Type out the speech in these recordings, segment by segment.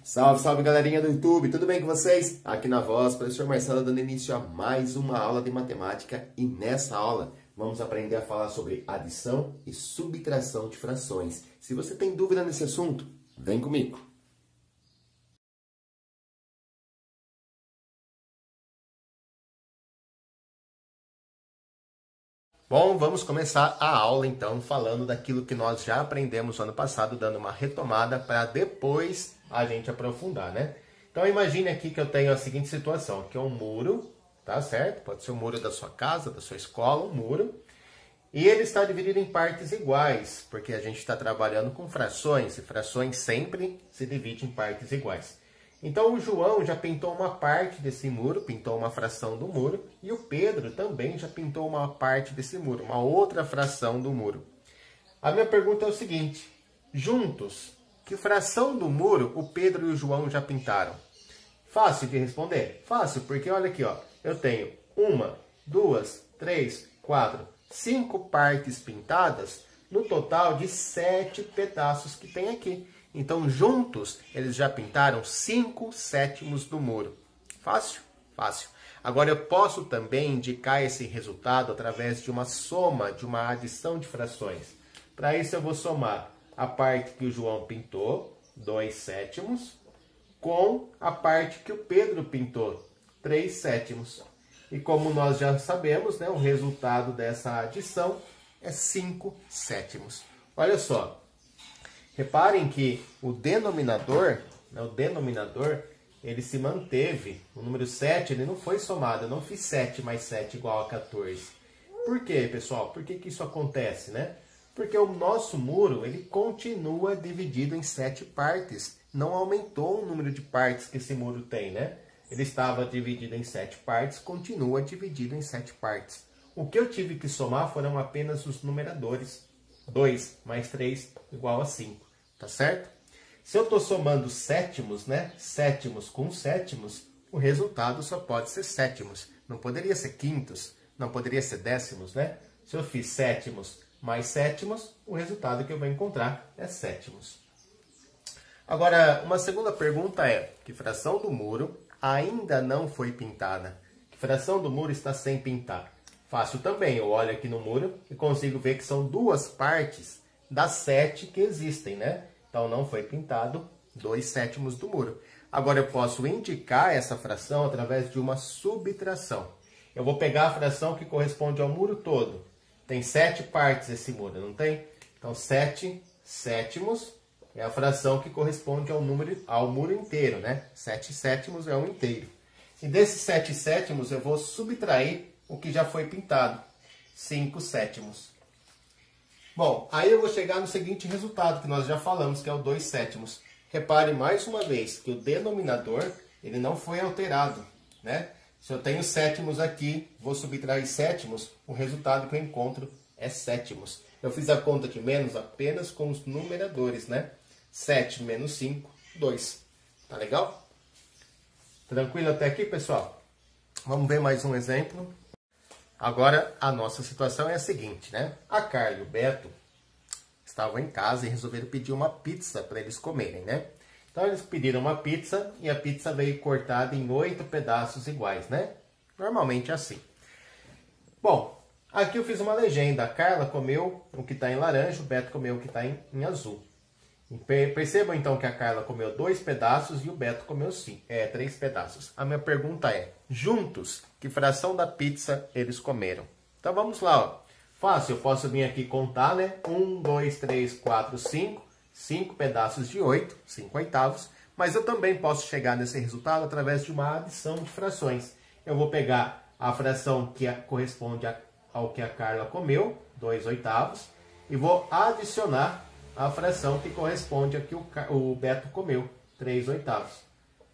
Salve, salve galerinha do YouTube, tudo bem com vocês? Aqui na voz, professor Marcelo dando início a mais uma aula de matemática e nessa aula vamos aprender a falar sobre adição e subtração de frações. Se você tem dúvida nesse assunto, vem comigo! Bom, vamos começar a aula então falando daquilo que nós já aprendemos no ano passado, dando uma retomada para depois a gente aprofundar, né? Então imagine aqui que eu tenho a seguinte situação, aqui é um muro, tá certo? Pode ser o muro da sua casa, da sua escola, um muro. E ele está dividido em partes iguais, porque a gente está trabalhando com frações, e frações sempre se dividem em partes iguais. Então o João já pintou uma parte desse muro, pintou uma fração do muro, e o Pedro também já pintou uma parte desse muro, uma outra fração do muro. A minha pergunta é o seguinte, juntos, que fração do muro o Pedro e o João já pintaram? Fácil de responder? Fácil, porque olha aqui, ó, eu tenho 1, 2, 3, 4, 5 partes pintadas, no total de 7 pedaços que tem aqui. Então, juntos, eles já pintaram 5/7 do muro. Fácil? Fácil. Agora, eu posso também indicar esse resultado através de uma soma, de uma adição de frações. Para isso, eu vou somar a parte que o João pintou, 2/7, com a parte que o Pedro pintou, 3/7. E como nós já sabemos, né, o resultado dessa adição é 5/7. Olha só. Reparem que o denominador, ele se manteve. O número 7, ele não foi somado. Eu não fiz 7 mais 7 igual a 14. Por quê, pessoal? Por que isso acontece, né? Porque o nosso muro, ele continua dividido em 7 partes. Não aumentou o número de partes que esse muro tem, né? Ele estava dividido em 7 partes, continua dividido em 7 partes. O que eu tive que somar foram apenas os numeradores. 2 mais 3 igual a 5, tá certo? Se eu estou somando sétimos, né? Sétimos com sétimos, o resultado só pode ser sétimos. Não poderia ser quintos, não poderia ser décimos, né? Se eu fiz sétimos mais sétimos, o resultado que eu vou encontrar é sétimos. Agora, uma segunda pergunta é, que fração do muro ainda não foi pintada? Que fração do muro está sem pintar? Fácil também, eu olho aqui no muro e consigo ver que são 2 partes das 7 que existem, né? Então não foi pintado 2/7 do muro. Agora eu posso indicar essa fração através de uma subtração. Eu vou pegar a fração que corresponde ao muro todo. Tem 7 partes esse muro, não tem? Então 7/7 é a fração que corresponde ao muro inteiro, né? 7/7 é um inteiro. E desses 7/7 eu vou subtrair o que já foi pintado, 5/7. Bom, aí eu vou chegar no seguinte resultado, que nós já falamos, que é o 2/7. Repare mais uma vez que o denominador, ele não foi alterado, né? Se eu tenho sétimos aqui, vou subtrair sétimos, o resultado que eu encontro é sétimos. Eu fiz a conta de menos apenas com os numeradores, né? 7 menos 5, 2. Tá legal? Tranquilo até aqui, pessoal? Vamos ver mais um exemplo. Agora, a nossa situação é a seguinte, né? A Carla e o Beto estavam em casa e resolveram pedir uma pizza para eles comerem, né? Então, eles pediram uma pizza e a pizza veio cortada em 8 pedaços iguais, né? Normalmente é assim. Bom, aqui eu fiz uma legenda. A Carla comeu o que está em laranja, o Beto comeu o que está em azul. Percebam, então, que a Carla comeu 2 pedaços e o Beto comeu 3 pedaços. A minha pergunta é, juntos, que fração da pizza eles comeram? Então, vamos lá, ó. Fácil, eu posso vir aqui contar, né? 1, 2, 3, 4, 5. 5 pedaços de 8, 5/8. Mas eu também posso chegar nesse resultado através de uma adição de frações. Eu vou pegar a fração que corresponde ao que a Carla comeu, 2/8, e vou adicionar a fração que corresponde ao que o Beto comeu, 3/8.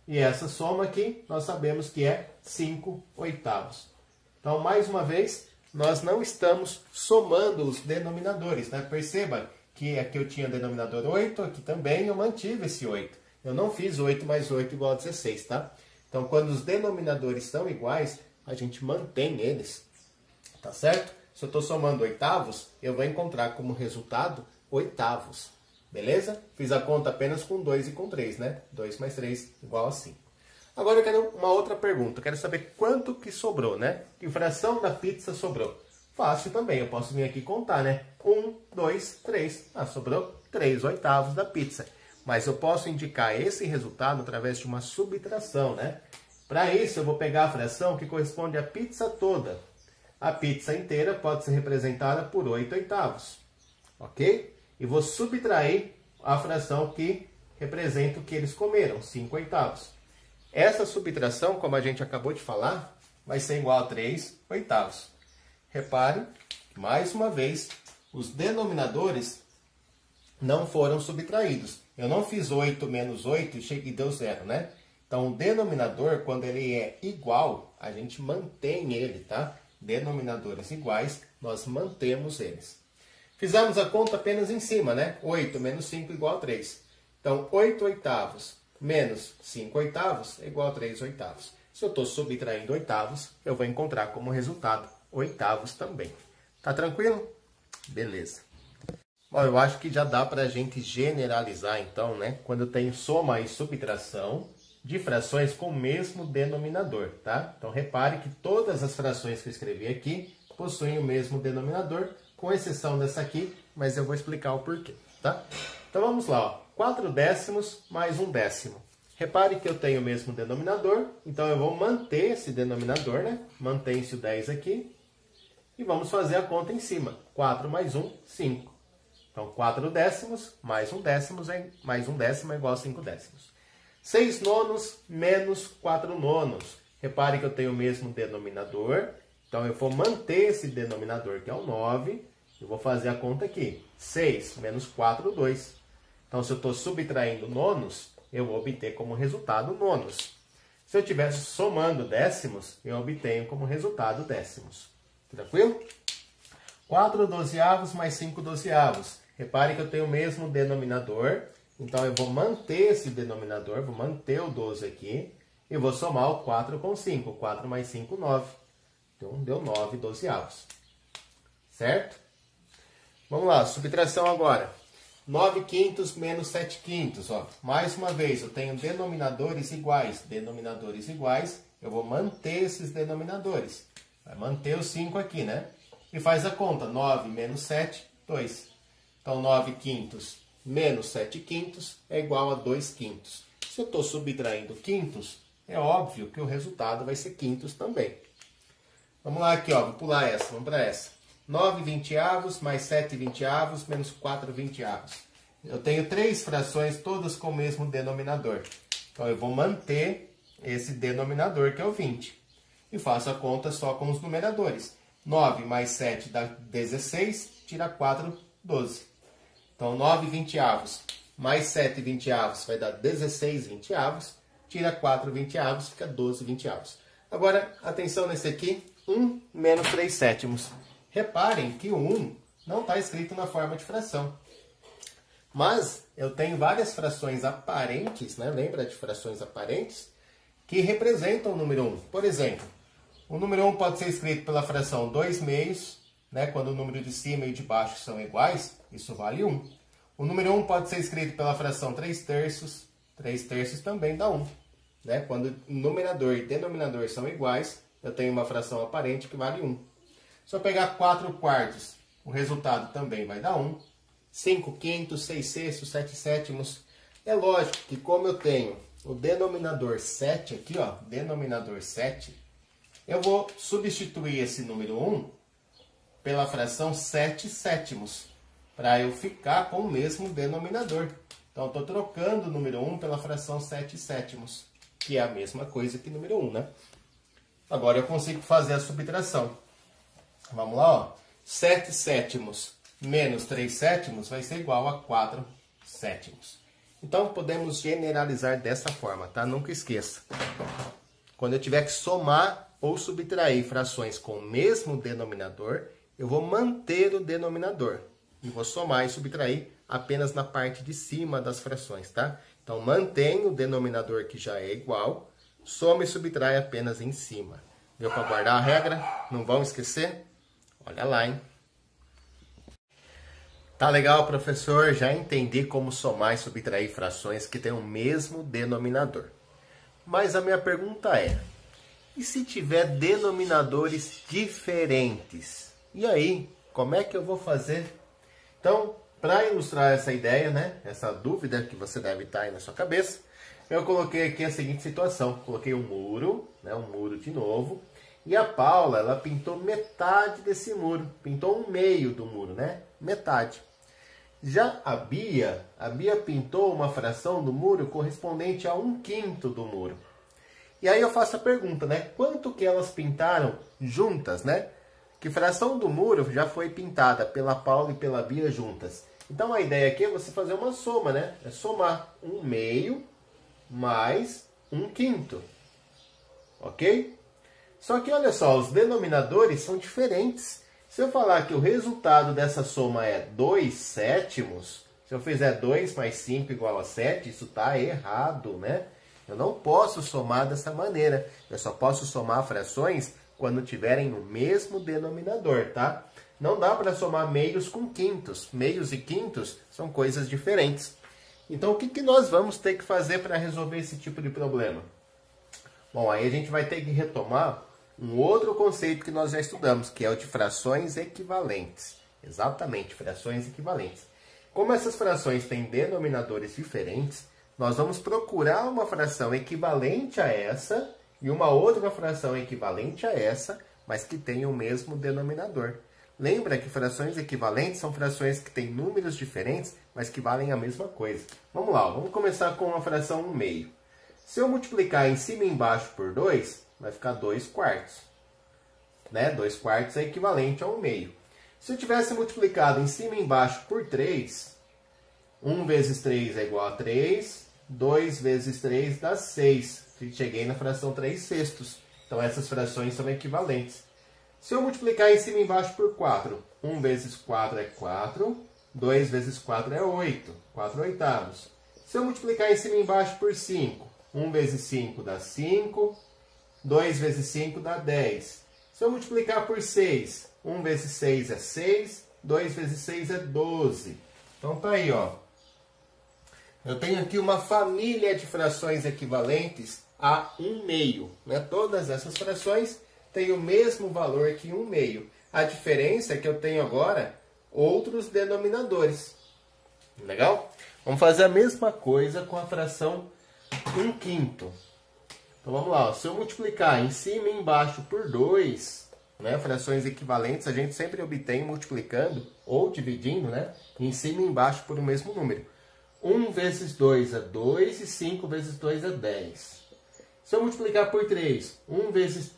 E essa soma aqui, nós sabemos que é 5/8. Então, mais uma vez, nós não estamos somando os denominadores, né? Perceba que aqui eu tinha denominador 8, aqui também eu mantive esse 8. Eu não fiz 8 mais 8 igual a 16, tá? Então, quando os denominadores são iguais, a gente mantém eles, tá certo? Se eu estou somando oitavos, eu vou encontrar como resultado oitavos. Beleza? Fiz a conta apenas com 2 e com 3, né? 2 mais 3 igual a 5. Agora eu quero uma outra pergunta. Eu quero saber quanto que sobrou, né? Que fração da pizza sobrou? Fácil também. Eu posso vir aqui contar, né? 1, 2, 3. Ah, sobrou 3/8 da pizza. Mas eu posso indicar esse resultado através de uma subtração, né? Para isso, eu vou pegar a fração que corresponde à pizza toda. A pizza inteira pode ser representada por 8/8. Ok? E vou subtrair a fração que representa o que eles comeram, 5/8. Essa subtração, como a gente acabou de falar, vai ser igual a 3/8. Repare, mais uma vez, os denominadores não foram subtraídos. Eu não fiz 8 menos 8 e deu 0, né? Então, o denominador, quando ele é igual, a gente mantém ele, tá? Denominadores iguais, nós mantemos eles. Fizemos a conta apenas em cima, né? 8 menos 5 igual a 3. Então, 8/8 menos 5/8 é igual a 3/8. Se eu estou subtraindo oitavos, eu vou encontrar como resultado oitavos também. Tá tranquilo? Beleza. Bom, eu acho que já dá para a gente generalizar, então, né? Quando eu tenho soma e subtração de frações com o mesmo denominador, tá? Então, repare que todas as frações que eu escrevi aqui possuem o mesmo denominador, com exceção dessa aqui, mas eu vou explicar o porquê, tá? Então, vamos lá, ó. 4/10 mais 1/10. Repare que eu tenho o mesmo denominador, então eu vou manter esse denominador, né? Mantém-se o 10 aqui. E vamos fazer a conta em cima. 4 mais 1, 5. Então, 4/10 mais 1/10 é igual a 5/10. 6/9 menos 4/9. Repare que eu tenho o mesmo denominador. Então, eu vou manter esse denominador, que é o 9. Eu vou fazer a conta aqui. 6 menos 4, 2. Então, se eu estou subtraindo nonos, eu vou obter como resultado nonos. Se eu estivesse somando décimos, eu obtenho como resultado décimos. Tranquilo? 4/12 mais 5/12. Repare que eu tenho o mesmo denominador. Então, eu vou manter esse denominador, vou manter o 12 aqui. E vou somar o 4 com 5. 4 mais 5, 9. Então, deu 9/12. Certo? Vamos lá, subtração agora. 9/5 menos 7/5. Ó. Mais uma vez, eu tenho denominadores iguais. Denominadores iguais, eu vou manter esses denominadores. Vai manter o 5 aqui, né? E faz a conta. 9 menos 7, 2. Então, 9/5 menos 7/5 é igual a 2/5. Se eu estou subtraindo quintos, é óbvio que o resultado vai ser quintos também. Vamos lá aqui, ó, vou pular essa, vamos para essa. 9/20 mais 7/20 menos 4/20. Eu tenho três frações todas com o mesmo denominador. Então, eu vou manter esse denominador, que é o 20. E faço a conta só com os numeradores. 9 mais 7 dá 16, tira 4, 12. Então, 9/20 mais 7/20 vai dar 16/20. Tira 4/20, fica 12/20. Agora, atenção nesse aqui, 1 menos 3/7. Reparem que o 1 não está escrito na forma de fração. Mas eu tenho várias frações aparentes, né? Lembra de frações aparentes? Que representam o número 1. Por exemplo, o número 1 pode ser escrito pela fração 2/2, né? Quando o número de cima e de baixo são iguais, isso vale 1. O número 1 pode ser escrito pela fração 3/3. 3/3 também dá 1. Né? Quando numerador e denominador são iguais, eu tenho uma fração aparente que vale 1. Se eu pegar 4/4, o resultado também vai dar 1. 5/5, 6/6, 7/7. É lógico que como eu tenho o denominador 7 aqui, ó, denominador 7, eu vou substituir esse número 1 pela fração 7/7, para eu ficar com o mesmo denominador. Então, eu estou trocando o número 1 pela fração 7/7, que é a mesma coisa que número 1, né? Agora, eu consigo fazer a subtração. Vamos lá, ó. 7/7 menos 3/7 vai ser igual a 4/7. Então, podemos generalizar dessa forma, tá? Nunca esqueça. Quando eu tiver que somar ou subtrair frações com o mesmo denominador, eu vou manter o denominador. E vou somar e subtrair apenas na parte de cima das frações, tá? Então, mantenho o denominador que já é igual, soma e subtrai apenas em cima. Deu para guardar a regra? Não vão esquecer? Olha lá, hein? Tá legal, professor? Já entendi como somar e subtrair frações que têm o mesmo denominador. Mas a minha pergunta é, e se tiver denominadores diferentes? E aí, como é que eu vou fazer? Então, para ilustrar essa ideia, né, essa dúvida que você deve estar aí na sua cabeça, eu coloquei aqui a seguinte situação. Coloquei um muro, né, um muro de novo, e a Paula, ela pintou metade desse muro, pintou um meio do muro, né, metade. Já a Bia pintou uma fração do muro correspondente a 1/5 do muro. E aí eu faço a pergunta, né? Quanto que elas pintaram juntas, né? Que fração do muro já foi pintada pela Paula e pela Bia juntas? Então a ideia aqui é você fazer uma soma, né? É somar 1/2 mais 1/5. Ok? Só que olha só, os denominadores são diferentes. Se eu falar que o resultado dessa soma é 2/7, se eu fizer 2 mais 5 igual a 7, isso está errado, né? Eu não posso somar dessa maneira. Eu só posso somar frações quando tiverem o mesmo denominador, tá? Não dá para somar meios com quintos. Meios e quintos são coisas diferentes. Então, o que nós vamos ter que fazer para resolver esse tipo de problema? Bom, aí a gente vai ter que retomar um outro conceito que nós já estudamos, que é o de frações equivalentes. Exatamente, frações equivalentes. Como essas frações têm denominadores diferentes, nós vamos procurar uma fração equivalente a essa e uma outra fração equivalente a essa, mas que tenha o mesmo denominador. Lembra que frações equivalentes são frações que têm números diferentes, mas que valem a mesma coisa. Vamos lá, vamos começar com uma fração 1/2. Se eu multiplicar em cima e embaixo por 2, vai ficar 2/4. Né? 2/4 é equivalente a 1/2. Se eu tivesse multiplicado em cima e embaixo por 3, 1 vezes 3 é igual a 3, 2 vezes 3 dá 6. Cheguei na fração 3/6. Então essas frações são equivalentes. Se eu multiplicar em cima e embaixo por 4, 1 vezes 4 é 4, 2 vezes 4 é 8, 4/8. Se eu multiplicar em cima e embaixo por 5, 1 vezes 5 dá 5, 2 vezes 5 dá 10. Se eu multiplicar por 6, 1 vezes 6 é 6, 2 vezes 6 é 12. Então tá aí, ó. Eu tenho aqui uma família de frações equivalentes a 1/2. Né? Todas essas frações têm o mesmo valor que 1/2. A diferença é que eu tenho agora outros denominadores. Legal? Vamos fazer a mesma coisa com a fração 1/5. Então vamos lá, ó. Se eu multiplicar em cima e embaixo por 2, né, frações equivalentes a gente sempre obtém multiplicando ou dividindo, né, em cima e embaixo por o mesmo número. 1 vezes 2 é 2 e 5 vezes 2 é 10. Se eu multiplicar por 3, 1 vezes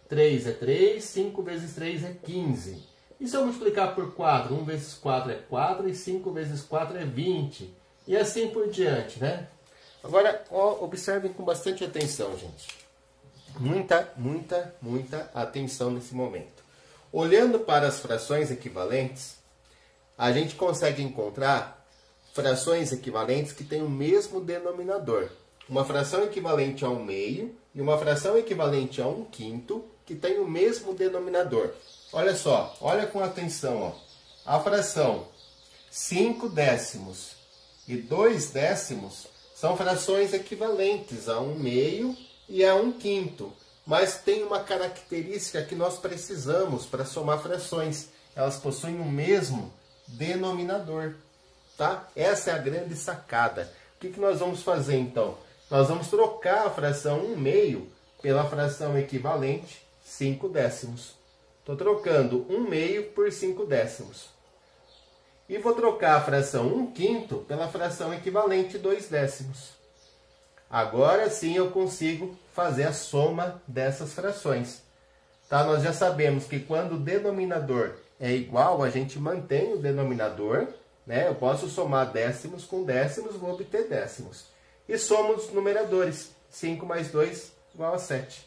3 é 3, 5 vezes 3 é 15. E se eu multiplicar por 4, 1 vezes 4 é 4 e 5 vezes 4 é 20. E assim por diante, né? Agora, ó, observem com bastante atenção, gente. Muita atenção nesse momento. Olhando para as frações equivalentes, a gente consegue encontrar frações equivalentes que têm o mesmo denominador. Uma fração equivalente a 1/2 e uma fração equivalente a 1/5 que tem o mesmo denominador. Olha só, olha com atenção, ó. A fração 5/10 e 2/10 são frações equivalentes a 1/2 e a 1/5, mas tem uma característica que nós precisamos para somar frações. Elas possuem o mesmo denominador, tá? Essa é a grande sacada. O que nós vamos fazer então? Nós vamos trocar a fração 1/2 pela fração equivalente 5/10. Estou trocando 1/2 por 5/10. E vou trocar a fração 1/5 pela fração equivalente 2/10. Agora sim eu consigo fazer a soma dessas frações. Tá? Nós já sabemos que quando o denominador é igual, a gente mantém o denominador. Né? Eu posso somar décimos com décimos, vou obter décimos. E somo os numeradores. 5 mais 2 igual a 7.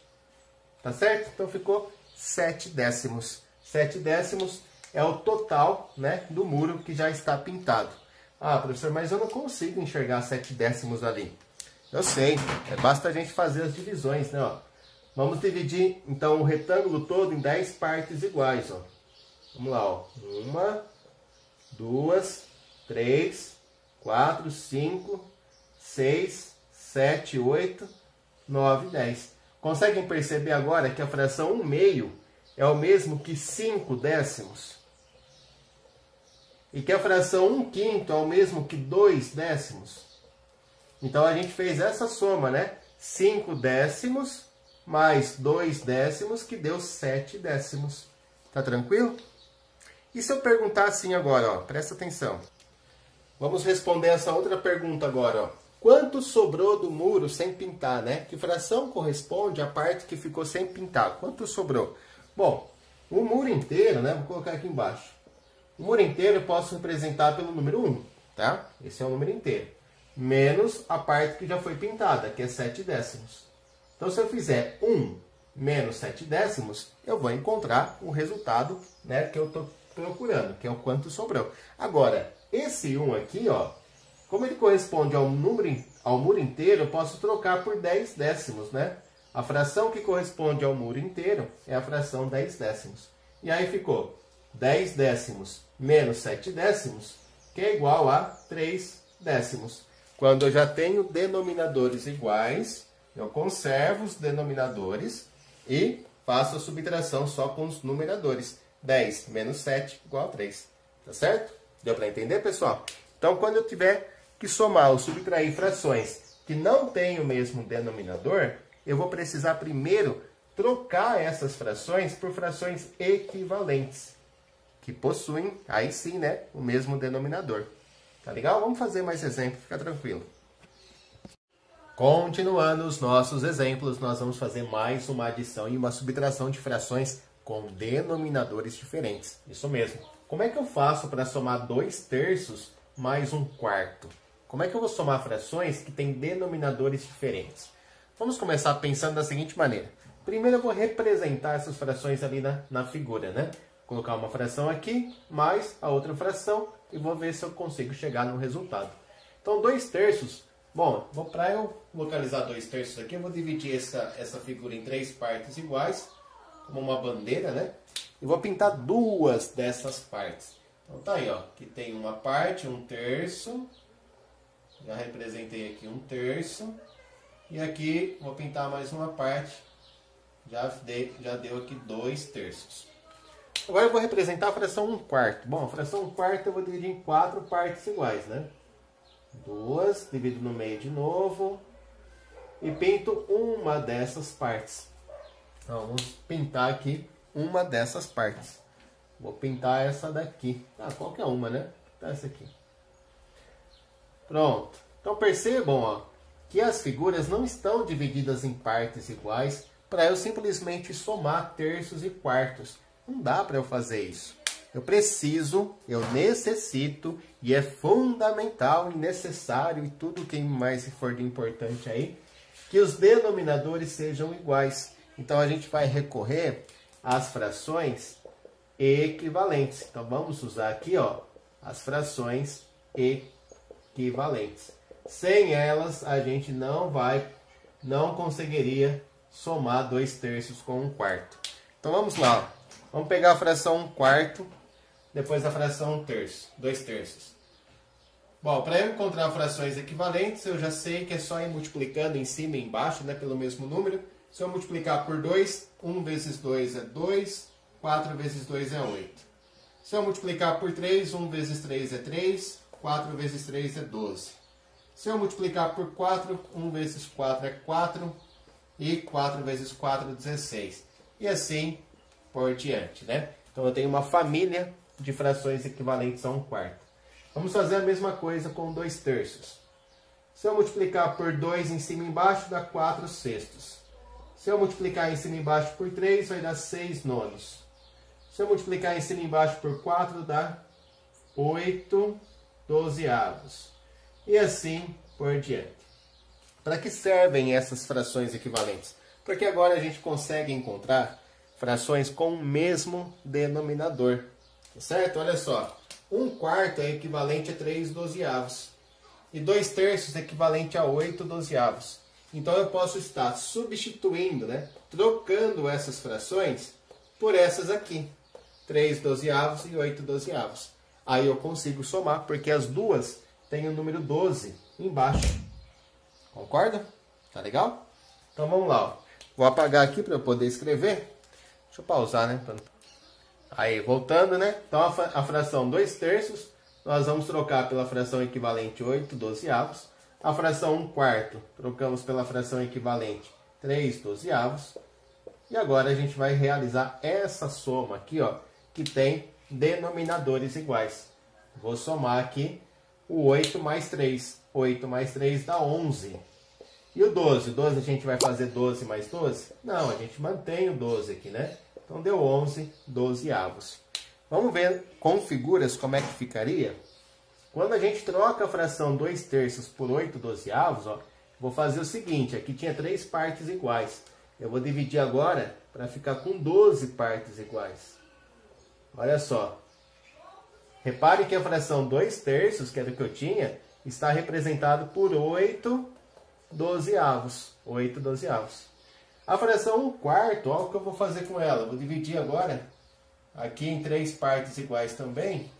Tá certo? Então ficou 7/10. 7/10 é o total, né, do muro que já está pintado. Ah, professor, mas eu não consigo enxergar 7/10 ali. Eu sei, basta a gente fazer as divisões, né? Ó. Vamos dividir, então, o retângulo todo em 10 partes iguais. Ó. Vamos lá, ó. 1, 2, 3, 4, 5, 6, 7, 8, 9, 10. Conseguem perceber agora que a fração 1/2 é o mesmo que 5 décimos? E que a fração 1/5 é o mesmo que 2 décimos? Então, a gente fez essa soma, né? 5 décimos mais 2 décimos, que deu 7 décimos. Tá tranquilo? E se eu perguntar assim agora, ó, presta atenção. Vamos responder essa outra pergunta agora, ó. Quanto sobrou do muro sem pintar, né? Que fração corresponde à parte que ficou sem pintar? Quanto sobrou? Bom, o muro inteiro, né? Vou colocar aqui embaixo. O muro inteiro eu posso representar pelo número 1, tá? Esse é o número inteiro. Menos a parte que já foi pintada, que é 7 décimos. Então, se eu fizer 1 menos 7 décimos, eu vou encontrar o resultado, né, que eu estou procurando, que é o quanto sobrou. Agora, esse 1 aqui, ó, como ele corresponde ao muro inteiro, eu posso trocar por 10 décimos, né? A fração que corresponde ao muro inteiro é a fração 10 décimos. E aí ficou 10 décimos menos 7 décimos, que é igual a 3 décimos. Quando eu já tenho denominadores iguais, eu conservo os denominadores e faço a subtração só com os numeradores. 10 menos 7 igual a 3. Tá certo? Deu para entender, pessoal? Então, quando eu tiver que somar ou subtrair frações que não têm o mesmo denominador, eu vou precisar primeiro trocar essas frações por frações equivalentes, que possuem, aí sim, né, o mesmo denominador. Tá legal? Vamos fazer mais exemplos, fica tranquilo. Continuando os nossos exemplos, nós vamos fazer mais uma adição e uma subtração de frações com denominadores diferentes. Isso mesmo. Como é que eu faço para somar 2/3 mais 1/4? Como é que eu vou somar frações que têm denominadores diferentes? Vamos começar pensando da seguinte maneira. Primeiro eu vou representar essas frações ali na figura, né? Vou colocar uma fração aqui, mais a outra fração, e vou ver se eu consigo chegar no resultado. Então, 2/3, bom, para eu localizar 2/3 aqui, eu vou dividir essa figura em 3 partes iguais, como uma bandeira, né? E vou pintar 2 dessas partes. Então, tá aí, ó, que tem uma parte, 1/3, já representei aqui 1/3, e aqui vou pintar mais uma parte, já deu aqui 2/3. Agora eu vou representar a fração 1/4. Bom, a fração 1/4 eu vou dividir em 4 partes iguais, né? 2, divido no meio de novo e pinto uma dessas partes. Então, vamos pintar aqui uma dessas partes. Vou pintar essa daqui. Qualquer uma, né? Tá essa aqui. Pronto. Então percebam, ó, que as figuras não estão divididas em partes iguais para eu simplesmente somar terços e quartos. Não dá para eu fazer isso. Eu necessito, e é fundamental e necessário, e tudo que mais for de importante aí, que os denominadores sejam iguais. Então, a gente vai recorrer às frações equivalentes. Então, vamos usar aqui, ó, as frações equivalentes. Sem elas, a gente não conseguiria somar 2/3 com 1/4. Então, vamos lá, ó. Vamos pegar a fração 1/4, depois a fração 1/3, 2/3. Bom, para eu encontrar frações equivalentes, eu já sei que é só ir multiplicando em cima e embaixo, né, pelo mesmo número. Se eu multiplicar por 2, 1 vezes 2 é 2, 4 vezes 2 é 8. Se eu multiplicar por 3, 1 vezes 3 é 3, 4 vezes 3 é 12. Se eu multiplicar por 4, 1 vezes 4 é 4, e 4 vezes 4 é 16. E assim por diante, né? Então, eu tenho uma família de frações equivalentes a 1/4. Vamos fazer a mesma coisa com 2/3. Se eu multiplicar por 2 em cima e embaixo, dá 4/6. Se eu multiplicar em cima e embaixo por 3, vai dar 6/9. Se eu multiplicar em cima e embaixo por 4, dá 8/12. E assim por diante. Para que servem essas frações equivalentes? Porque agora a gente consegue encontrar frações com o mesmo denominador. Certo? Olha só. 1/4 é equivalente a 3/12. E 2/3 é equivalente a 8/12. Então eu posso estar substituindo, né? Trocando essas frações por essas aqui. 3/12 e 8/12. Aí eu consigo somar, porque as duas têm o número 12 embaixo. Concorda? Tá legal? Então vamos lá. Ó. Vou apagar aqui para eu poder escrever. Deixa eu pausar, né? Aí, voltando, né? Então a fração 2/3, nós vamos trocar pela fração equivalente 8/12. A fração 1/4, trocamos pela fração equivalente 3/12. E agora a gente vai realizar essa soma aqui, ó, que tem denominadores iguais. Vou somar aqui o 8 mais 3. 8 mais 3 dá 11. E o 12? O 12 a gente vai fazer 12 mais 12? Não, a gente mantém o 12 aqui, né? Então deu 11/12. Vamos ver com figuras como é que ficaria? Quando a gente troca a fração 2/3 por 8/12, ó, vou fazer o seguinte, aqui tinha 3 partes iguais. Eu vou dividir agora para ficar com 12 partes iguais. Olha só. Repare que a fração 2/3, que era o que eu tinha, está representado por 8/12. 8/12. A fração 1/4, olha o que eu vou fazer com ela. Vou dividir agora aqui em 3 partes iguais também.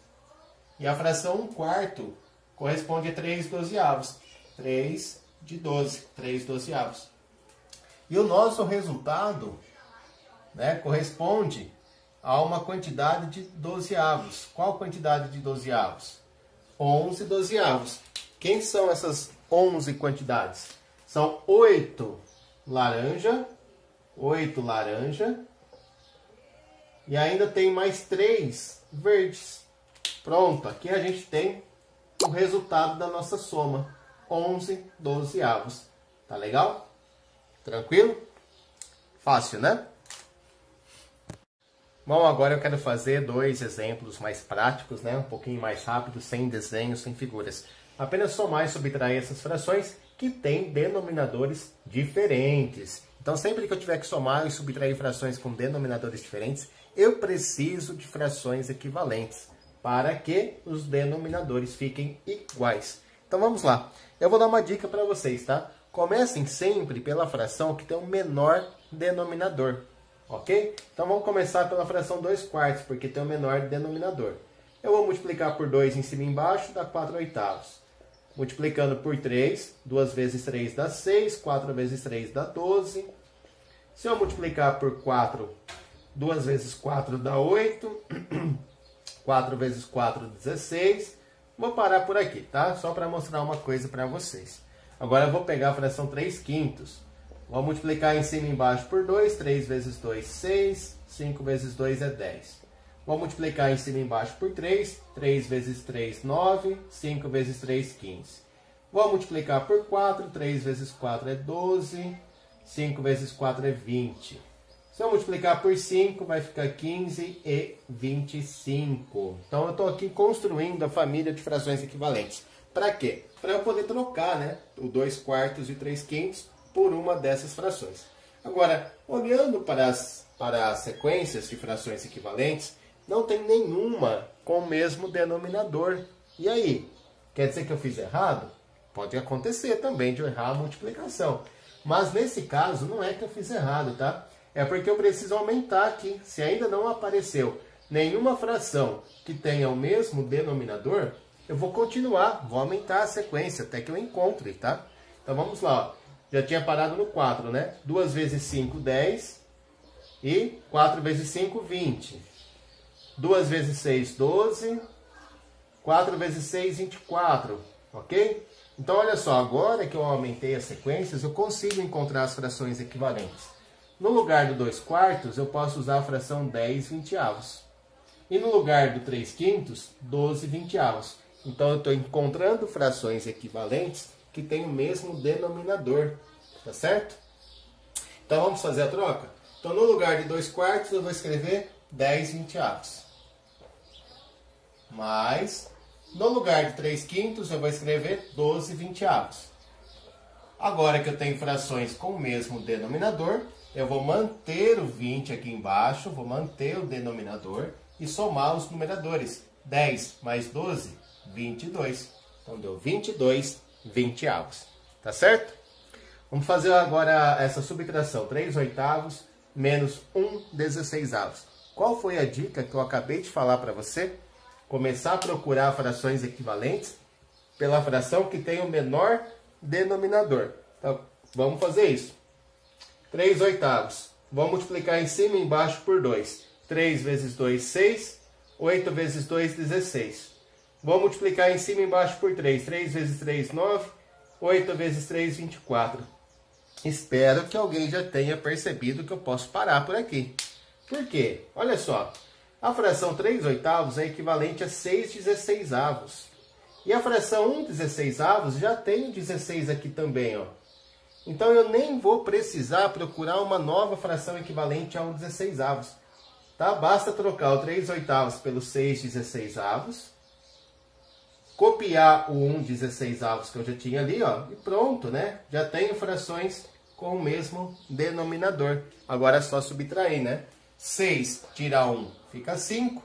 E a fração 1/4 corresponde a 3/12. 3 de 12. 3/12. E o nosso resultado, né, corresponde a uma quantidade de 12avos. Qual quantidade de 12avos? 11/12. Quem são essas 11 quantidades? São 8 laranja, 8 laranja, e ainda tem mais 3 verdes. Pronto, aqui a gente tem o resultado da nossa soma, 11/12. Tá legal? Tranquilo? Fácil, né? Bom, agora eu quero fazer 2 exemplos mais práticos, né? Um pouquinho mais rápido, sem desenhos, sem figuras. Apenas somar e subtrair essas frações que têm denominadores diferentes. Então, sempre que eu tiver que somar e subtrair frações com denominadores diferentes, eu preciso de frações equivalentes para que os denominadores fiquem iguais. Então, vamos lá. Eu vou dar uma dica para vocês, tá? Comecem sempre pela fração que tem o menor denominador, ok? Então, vamos começar pela fração 2/4, porque tem o menor denominador. Eu vou multiplicar por 2 em cima e embaixo, dá 4/8. Multiplicando por 3, 2 vezes 3 dá 6, 4 vezes 3 dá 12. Se eu multiplicar por 4, 2 vezes 4 dá 8. 4 vezes 4, 16. Vou parar por aqui, tá? Só para mostrar uma coisa para vocês. Agora eu vou pegar a fração 3/5. Vou multiplicar em cima e embaixo por 2. 3 vezes 2, 6. 5 vezes 2 é 10. Vou multiplicar em cima e embaixo por 3. 3 vezes 3, 9. 5 vezes 3, 15. Vou multiplicar por 4. 3 vezes 4 é 12. 5 vezes 4 é 20. Se eu multiplicar por 5, vai ficar 15 e 25. Então, eu estou aqui construindo a família de frações equivalentes. Para quê? Para eu poder trocar, né, o 2/4 e 3/5 por uma dessas frações. Agora, olhando para as sequências de frações equivalentes, não tem nenhuma com o mesmo denominador. E aí? Quer dizer que eu fiz errado? Pode acontecer também de eu errar a multiplicação. Mas nesse caso, não é que eu fiz errado, tá? É porque eu preciso aumentar aqui. Se ainda não apareceu nenhuma fração que tenha o mesmo denominador, eu vou continuar, vou aumentar a sequência até que eu encontre, tá? Então vamos lá, ó. Já tinha parado no 4, né? 2 vezes 5, 10. E 4 vezes 5, 20. 2 vezes 6, 12. 4 vezes 6, 24. Ok? Então, olha só, agora que eu aumentei as sequências, eu consigo encontrar as frações equivalentes. No lugar do 2/4, eu posso usar a fração 10/20. E no lugar do 3/5, 12/20. Então, eu estou encontrando frações equivalentes que têm o mesmo denominador. Tá certo? Então, vamos fazer a troca? Então, no lugar de 2/4, eu vou escrever 10/20. Mas, no lugar de 3/5, eu vou escrever 12/20. Agora que eu tenho frações com o mesmo denominador, eu vou manter o 20 aqui embaixo, vou manter o denominador e somar os numeradores. 10 mais 12, 22. Então, deu 22/20. Tá certo? Vamos fazer agora essa subtração. 3/8 menos 1/16. Qual foi a dica que eu acabei de falar para você? começar a procurar frações equivalentes pela fração que tem o menor denominador. Então, vamos fazer isso. 3/8. Vamos multiplicar em cima e embaixo por 2. 3 vezes 2, 6. 8 vezes 2, 16. Vou multiplicar em cima e embaixo por 3. 3 vezes 3, 9. 8 vezes 3, 24. Espero que alguém já tenha percebido que eu posso parar por aqui. Por quê? Olha só. A fração 3/8 é equivalente a 6/16. E a fração 1/16 já tem o 16 aqui também, ó. Então eu nem vou precisar procurar uma nova fração equivalente a 1/16. Tá? Basta trocar o 3/8 pelo 6/16. Copiar o 1/16 que eu já tinha ali, ó, e pronto, né? Já tenho frações com o mesmo denominador. Agora é só subtrair, né? 6 tirar 1 fica 5.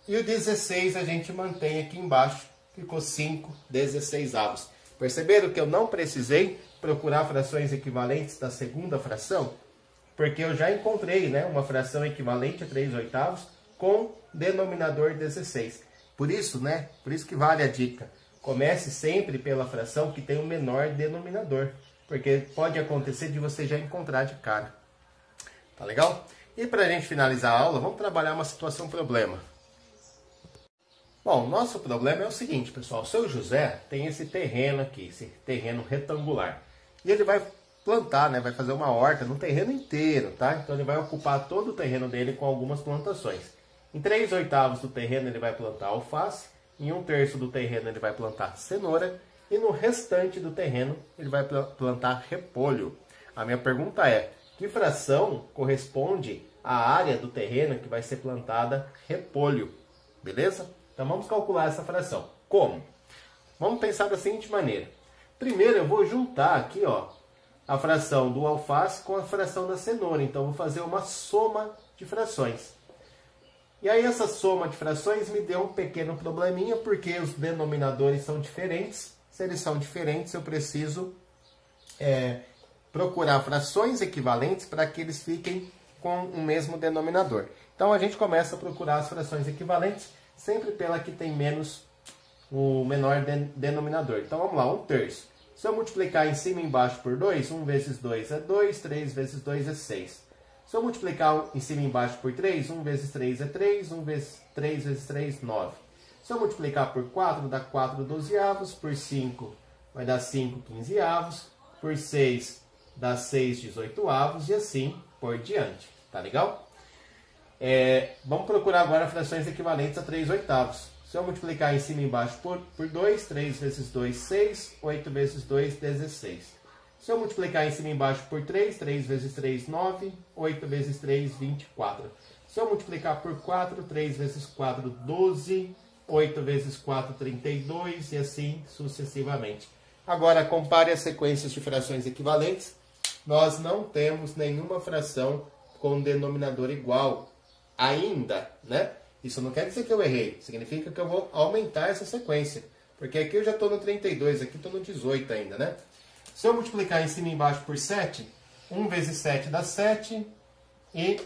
E o 16 a gente mantém aqui embaixo. Ficou 5/16. Perceberam que eu não precisei procurar frações equivalentes da segunda fração? Porque eu já encontrei, né, uma fração equivalente a 3/8 com denominador 16. Por isso, né, por isso que vale a dica. Comece sempre pela fração que tem o menor denominador. Porque pode acontecer de você já encontrar de cara. Tá legal? E para a gente finalizar a aula, vamos trabalhar uma situação problema. Bom, nosso problema é o seguinte, pessoal. O seu José tem esse terreno aqui, esse terreno retangular. E ele vai plantar, né? Vai fazer uma horta no terreno inteiro, tá? Então ele vai ocupar todo o terreno dele com algumas plantações. Em 3/8 do terreno ele vai plantar alface. Em 1/3 do terreno ele vai plantar cenoura. E no restante do terreno ele vai plantar repolho. A minha pergunta é, que fração corresponde à área do terreno que vai ser plantada repolho? Beleza? Então vamos calcular essa fração. Como? Vamos pensar da seguinte maneira. Primeiro eu vou juntar aqui, ó, a fração do alface com a fração da cenoura. Então eu vou fazer uma soma de frações. E aí essa soma de frações me deu um pequeno probleminha, porque os denominadores são diferentes. Se eles são diferentes, eu preciso procurar frações equivalentes para que eles fiquem com o mesmo denominador. Então a gente começa a procurar as frações equivalentes sempre pela que tem menos o menor denominador. Então vamos lá, 1/3. Se eu multiplicar em cima e embaixo por 2, 1 vezes 2 é 2, 3 vezes 2 é 6. Se eu multiplicar em cima e embaixo por 3, 1 vezes 3 é 3, 3 vezes 3, 9. Se eu multiplicar por 4, dá 4 dozeavos, por 5 vai dar 5 quinzeavos, por 6 dá 6 dezoitoavos e assim por diante. Tá legal? Vamos procurar agora frações equivalentes a 3/8. Se eu multiplicar em cima e embaixo por 2, 3 vezes 2, 6, 8 vezes 2, 16. Se eu multiplicar em cima e embaixo por 3, 3 vezes 3, 9, 8 vezes 3, 24. Se eu multiplicar por 4, 3 vezes 4, 12, 8 vezes 4, 32 e assim sucessivamente. Agora, compare as sequências de frações equivalentes. Nós não temos nenhuma fração com denominador igual ainda, né? Isso não quer dizer que eu errei. Significa que eu vou aumentar essa sequência. Porque aqui eu já estou no 32, aqui estou no 18 ainda, né? Se eu multiplicar em cima e embaixo por 7, 1 vezes 7 dá 7 e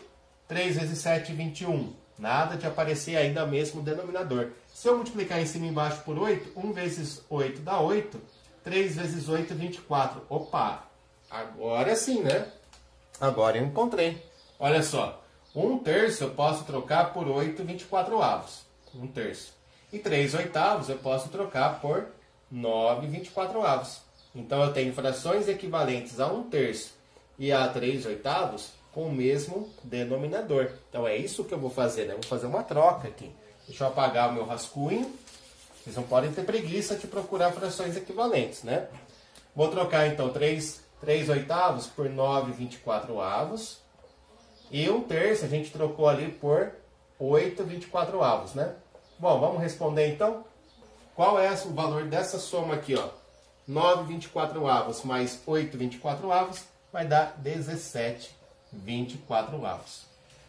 3 vezes 7, 21. Nada de aparecer ainda o mesmo denominador. Se eu multiplicar em cima e embaixo por 8, 1 vezes 8 dá 8, 3 vezes 8, 24. Opa! Agora sim, né? Agora eu encontrei. Olha só, 1/3 eu posso trocar por 8 24avos. 1/3. E 3/8 eu posso trocar por 9 24avos. Então eu tenho frações equivalentes a 1/3 e a 3/8 com o mesmo denominador. Então é isso que eu vou fazer, né? Eu vou fazer uma troca aqui. Deixa eu apagar o meu rascunho. Vocês não podem ter preguiça de procurar frações equivalentes, né? Vou trocar então 3/8 por 9 24avos. E 1/3 a gente trocou ali por 8 24avos, né? Bom, vamos responder então. Qual é o valor dessa soma aqui, ó? 9 24avos mais 8 24avos vai dar 17 24avos.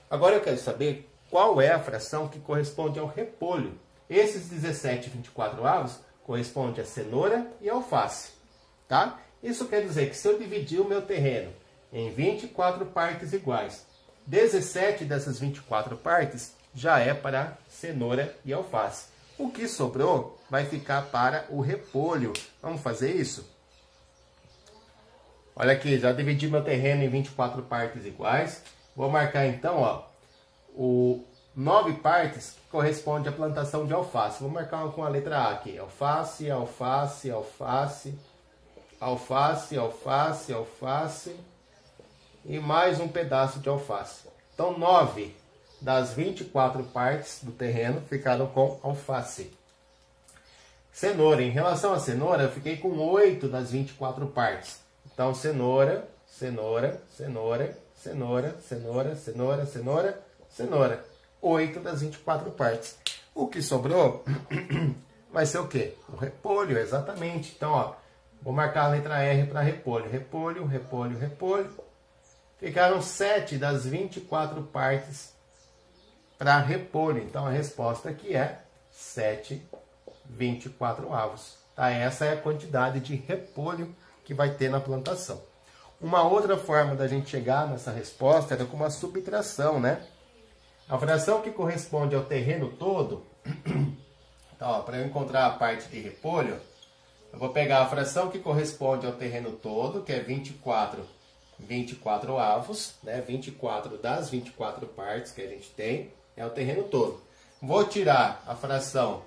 Agora eu quero saber qual é a fração que corresponde ao repolho. Esses 17 24avos corresponde a cenoura e alface, tá? Isso quer dizer que se eu dividir o meu terreno em 24 partes iguais, 17 dessas 24 partes já é para cenoura e alface. O que sobrou vai ficar para o repolho. Vamos fazer isso? Olha aqui, já dividi meu terreno em 24 partes iguais. Vou marcar então, ó, 9 partes que corresponde à plantação de alface. Vou marcar com a letra A aqui. Alface, alface, alface, alface, alface, alface e mais um pedaço de alface. Então, 9 das 24 partes do terreno ficaram com alface. Cenoura. Em relação à cenoura, eu fiquei com 8 das 24 partes. Então, cenoura, cenoura, cenoura, cenoura, cenoura, cenoura, cenoura, cenoura. 8 das 24 partes. O que sobrou vai ser o quê? O repolho, exatamente. Então, ó, vou marcar a letra R para repolho. Repolho, repolho, repolho. Ficaram 7 das 24 partes para repolho. Então, a resposta aqui é 7 24 avos. Tá? Essa é a quantidade de repolho que vai ter na plantação. Uma outra forma da gente chegar nessa resposta era com uma subtração, né? A fração que corresponde ao terreno todo, então, para eu encontrar a parte de repolho, eu vou pegar a fração que corresponde ao terreno todo, que é 24 avos, né? 24 das 24 partes que a gente tem, é o terreno todo. Vou tirar a fração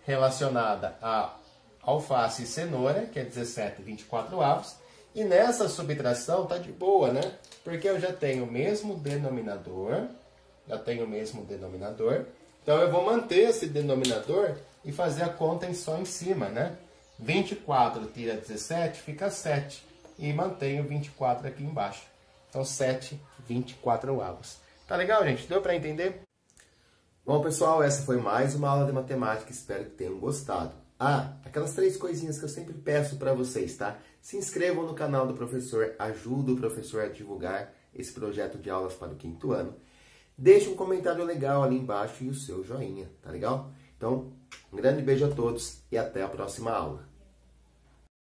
relacionada a alface e cenoura, que é 17 24 avos, e nessa subtração tá de boa, né? Porque eu já tenho o mesmo denominador, então eu vou manter esse denominador e fazer a conta só em cima, né? 24 tira 17, fica 7, e mantenho 24 aqui embaixo. Então 7 24 avos. Tá legal, gente? Deu para entender? Bom, pessoal, essa foi mais uma aula de matemática, espero que tenham gostado. Ah, aquelas 3 coisinhas que eu sempre peço para vocês, tá? Se inscrevam no canal do professor, ajuda o professor a divulgar esse projeto de aulas para o 5º ano. Deixe um comentário legal ali embaixo e o seu joinha, tá legal? Então, um grande beijo a todos e até a próxima aula.